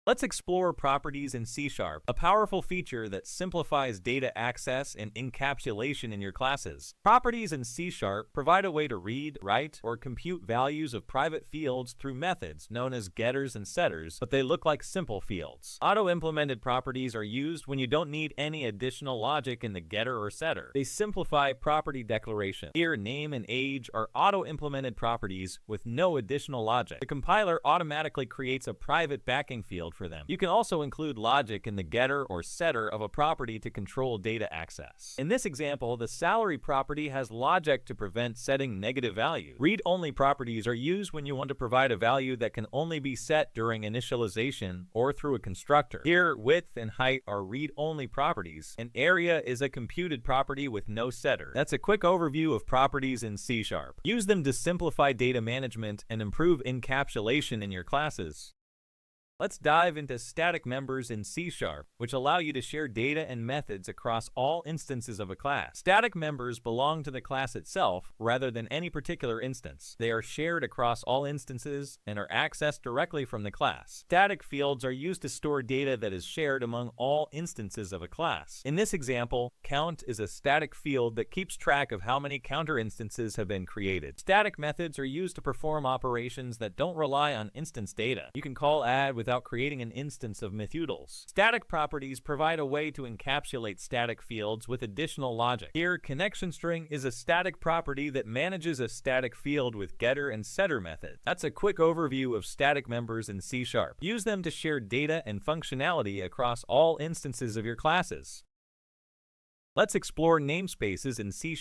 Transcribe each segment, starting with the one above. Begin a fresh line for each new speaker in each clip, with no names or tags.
Let's explore properties in C#, a powerful feature that simplifies data access and encapsulation in your classes. Properties in C# provide a way to read, write, or compute values of private fields through methods known as getters and setters, but they look like simple fields. Auto-implemented properties are used when you don't need any additional logic in the getter or setter. They simplify property declaration. Here, name and age are auto-implemented properties with no additional logic. The compiler automatically creates a private backing field for them. You can also include logic in the getter or setter of a property to control data access. In this example, the salary property has logic to prevent setting negative value. Read-only properties are used when you want to provide a value that can only be set during initialization or through a constructor. Here, width and height are read-only properties, and area is a computed property with no setter. That's a quick overview of properties in C#. Use them to simplify data management and improve encapsulation in your classes. Let's dive into static members in C#, which allow you to share data and methods across all instances of a class. Static members belong to the class itself rather than any particular instance. They are shared across all instances and are accessed directly from the class. Static fields are used to store data that is shared among all instances of a class. In this example, count is a static field that keeps track of how many counter instances have been created. Static methods are used to perform operations that don't rely on instance data. You can call add without creating an instance of methodals. Static properties provide a way to encapsulate static fields with additional logic. Here, connection string is a static property that manages a static field with getter and setter methods. That's a quick overview of static members in C#. Use them to share data and functionality across all instances of your classes. Let's explore namespaces in C#,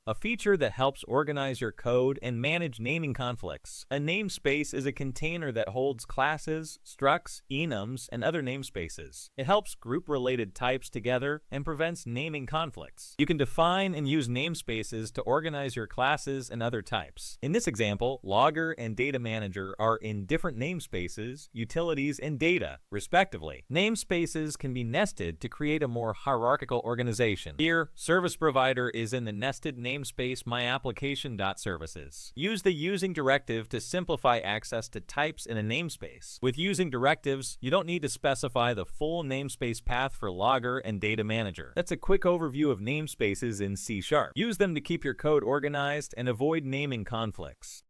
a feature that helps organize your code and manage naming conflicts. A namespace is a container that holds classes, structs, enums, and other namespaces. It helps group related types together and prevents naming conflicts. You can define and use namespaces to organize your classes and other types. In this example, logger and data manager are in different namespaces, utilities, and data, respectively. Namespaces can be nested to create a more hierarchical organization. Here, service provider is in the nested namespace myapplication.services. Use the using directive to simplify access to types in a namespace. With using directives, you don't need to specify the full namespace path for logger and data manager. That's a quick overview of namespaces in C#. Use them to keep your code organized and avoid naming conflicts.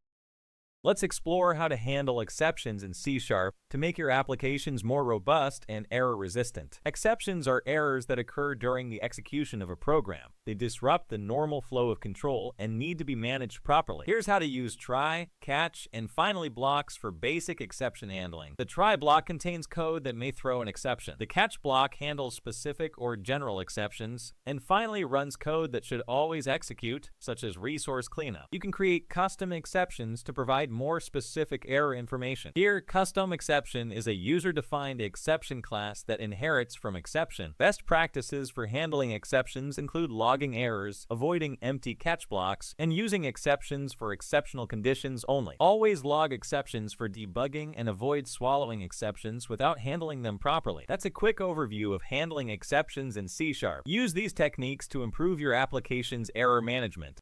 Let's explore how to handle exceptions in C# to make your applications more robust and error-resistant. Exceptions are errors that occur during the execution of a program. They disrupt the normal flow of control and need to be managed properly. Here's how to use try, catch, and finally blocks for basic exception handling. The try block contains code that may throw an exception. The catch block handles specific or general exceptions, and finally runs code that should always execute, such as resource cleanup. You can create custom exceptions to provide more specific error information. Here, custom exception is a user-defined exception class that inherits from exception. Best practices for handling exceptions include logging errors, avoiding empty catch blocks, and using exceptions for exceptional conditions only. Always log exceptions for debugging and avoid swallowing exceptions without handling them properly. That's a quick overview of handling exceptions in C#. Use these techniques to improve your application's error management.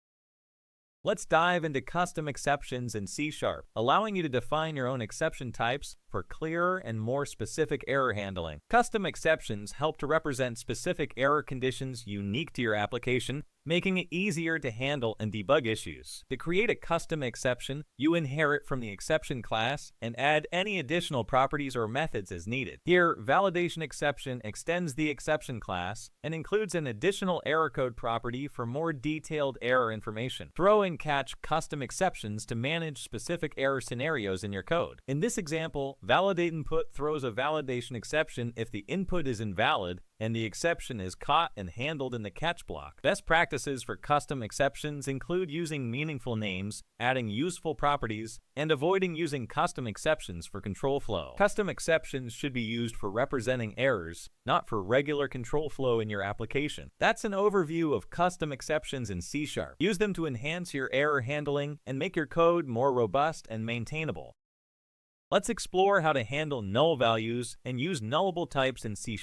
Let's dive into custom exceptions in C#, allowing you to define your own exception types for clearer and more specific error handling. Custom exceptions help to represent specific error conditions unique to your application, making it easier to handle and debug issues. To create a custom exception, you inherit from the exception class and add any additional properties or methods as needed. Here, validation exception extends the exception class and includes an additional error code property for more detailed error information. Throw and catch custom exceptions to manage specific error scenarios in your code. In this example, validate input throws a validation exception if the input is invalid and the exception is caught and handled in the catch block. Best practices for custom exceptions include using meaningful names, adding useful properties, and avoiding using custom exceptions for control flow. Custom exceptions should be used for representing errors, not for regular control flow in your application. That's an overview of custom exceptions in C#. Use them to enhance your error handling and make your code more robust and maintainable. Let's explore how to handle null values and use nullable types in C#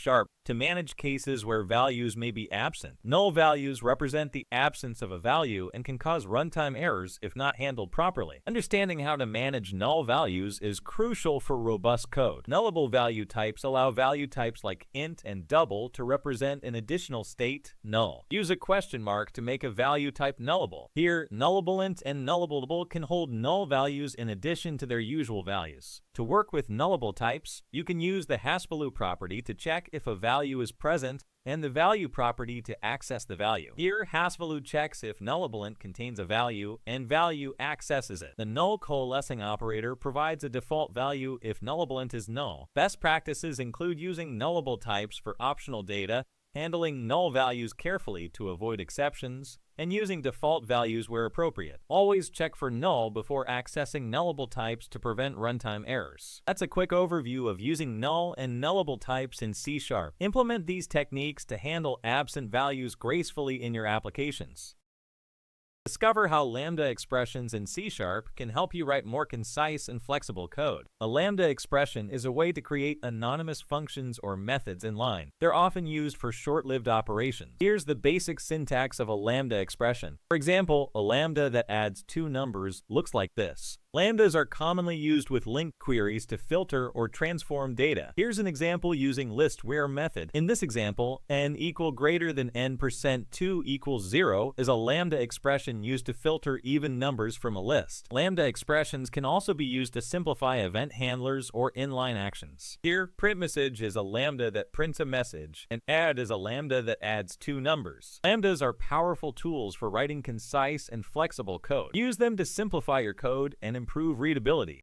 to manage cases where values may be absent. Null values represent the absence of a value and can cause runtime errors if not handled properly. Understanding how to manage null values is crucial for robust code. Nullable value types allow value types like int and double to represent an additional state, null. Use a question mark to make a value type nullable. Here, nullableint and nullable can hold null values in addition to their usual values. To work with nullable types, you can use the hash_value property to check if a value is present and the value property to access the value. Here, hash_value checks if nullableint contains a value and value accesses it. The null coalescing operator provides a default value if nullableint is null. Best practices include using nullable types for optional data, handling null values carefully to avoid exceptions, and using default values where appropriate. Always check for null before accessing nullable types to prevent runtime errors. That's a quick overview of using null and nullable types in C#. Implement these techniques to handle absent values gracefully in your applications. Discover how lambda expressions in C# can help you write more concise and flexible code. A lambda expression is a way to create anonymous functions or methods in line. They're often used for short-lived operations. Here's the basic syntax of a lambda expression. For example, a lambda that adds two numbers looks like this. Lambdas are commonly used with LINQ queries to filter or transform data. Here's an example using list_where method. In this example, n equal greater than n%2 equals 0 is a lambda expression used to filter even numbers from a list. Lambda expressions can also be used to simplify event handlers or inline actions. Here, printMessage is a lambda that prints a message, and add is a lambda that adds two numbers. Lambdas are powerful tools for writing concise and flexible code. Use them to simplify your code and improve readability.